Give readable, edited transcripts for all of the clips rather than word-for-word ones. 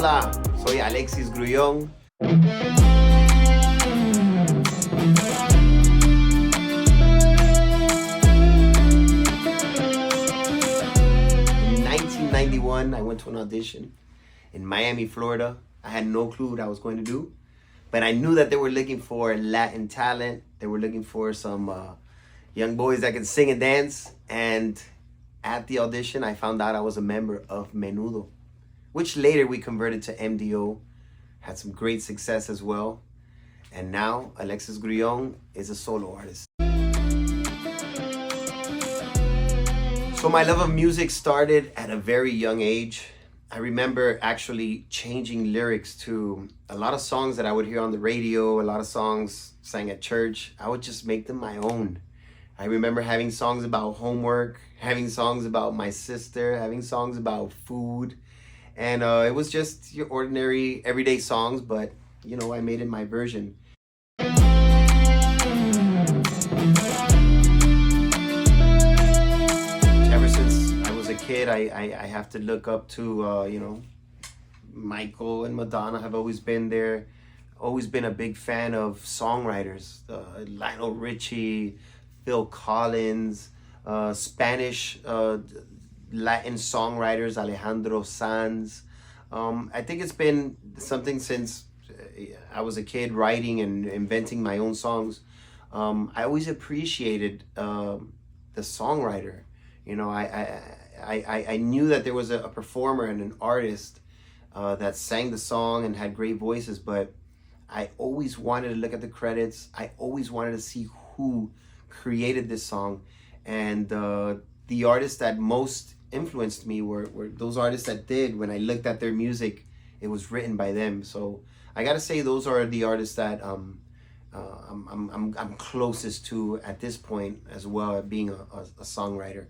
Hola, soy Alexis Grullon. In 1991, I went to an audition in Miami, Florida. I had no clue what I was going to do, but I knew that they were looking for Latin talent. They were looking for some young boys that could sing and dance. And at the audition, I found out I was a member of Menudo, which later we converted to MDO. Had some great success as well. And now Alexis Grullon is a solo artist. So my love of music started at a very young age. I remember actually changing lyrics to a lot of songs that I would hear on the radio, a lot of songs sang at church. I would just make them my own. I remember having songs about homework, having songs about my sister, having songs about food. And it was just your ordinary, everyday songs, but, you know, I made it my version. Ever since I was a kid, I have to look up to, you know, Michael and Madonna have always been there. Always been a big fan of songwriters. Lionel Richie, Phil Collins, Spanish Latin songwriters, Alejandro Sanz. I think it's been something since I was a kid writing and inventing my own songs. I always appreciated the songwriter. You know, I knew that there was a performer and an artist that sang the song and had great voices, but I always wanted to look at the credits. I always wanted to see who created this song. And the artists that most influenced me were those artists that did. When I looked at their music, it was written by them. So I gotta say those are the artists that I'm closest to at this point as well, at being a songwriter.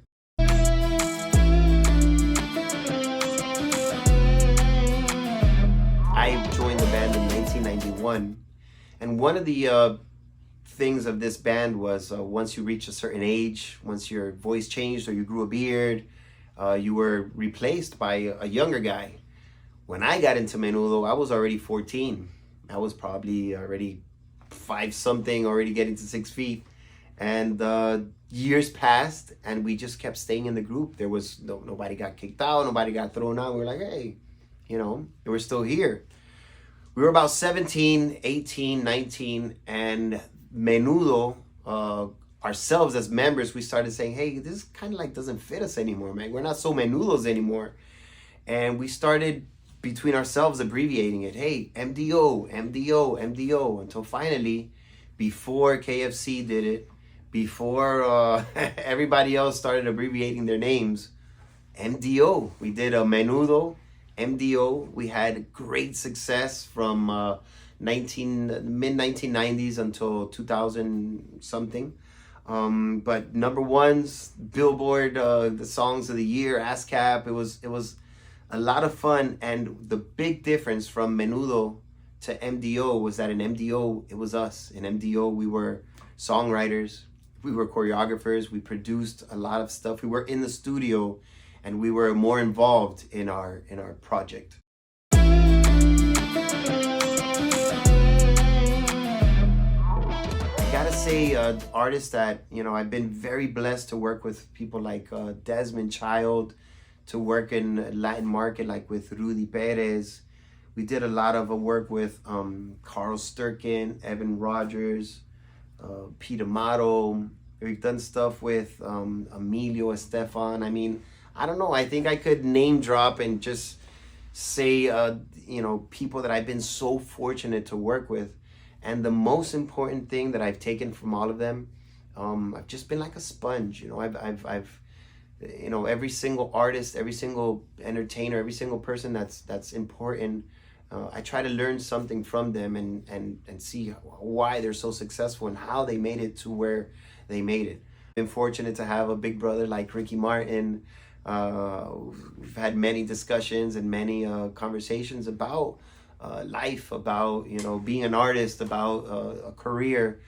I joined the band in 1991, and one of the things of this band was once you reach a certain age, once your voice changed or you grew a beard, you were replaced by a younger guy. When I got into Menudo, I was already 14. I was probably already 5-something, already getting to 6 feet. And years passed, and we just kept staying in the group. There was nobody got kicked out, nobody got thrown out. We were like, hey, you know, we're still here. We were about 17, 18, 19, and Menudo, ourselves as members, we started saying, hey, this kind of like doesn't fit us anymore, man. We're not so Menudos anymore. And we started between ourselves abbreviating it. Hey, MDO, MDO, MDO, until finally, before KFC did it, before everybody else started abbreviating their names, MDO. We did a Menudo, MDO. We had great success from mid-1990s until 2000 something. But number ones, Billboard, the songs of the year, ASCAP. It was a lot of fun. And the big difference from Menudo to MDO was that in MDO, it was us. In MDO, we were songwriters, we were choreographers, we produced a lot of stuff. We were in the studio, and we were more involved in our project. I gotta say, artists that, you know, I've been very blessed to work with people like Desmond Child, to work in Latin market like with Rudy Perez. We did a lot of work with Carl Sturken, Evan Rogers, Pete Amato. We've done stuff with Emilio Estefan. I mean, I don't know, I think I could name drop and just say, you know, people that I've been so fortunate to work with. And the most important thing that I've taken from all of them, I've just been like a sponge. You know, I've you know, every single artist, every single entertainer, every single person that's important, I try to learn something from them and see why they're so successful and how they made it to where they made it. I've been fortunate to have a big brother like Ricky Martin. We've had many discussions and many conversations about life, about, you know, being an artist, about a career.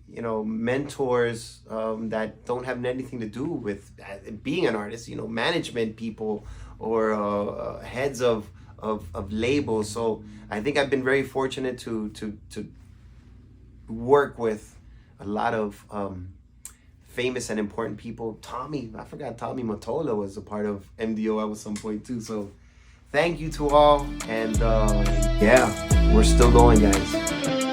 You know, mentors that don't have anything to do with being an artist, you know, management people or heads of of labels. So I think I've been very fortunate to work with a lot of famous and important people. I forgot Tommy Mottola was a part of MDO at some point too. So thank you to all, and yeah, we're still going, guys.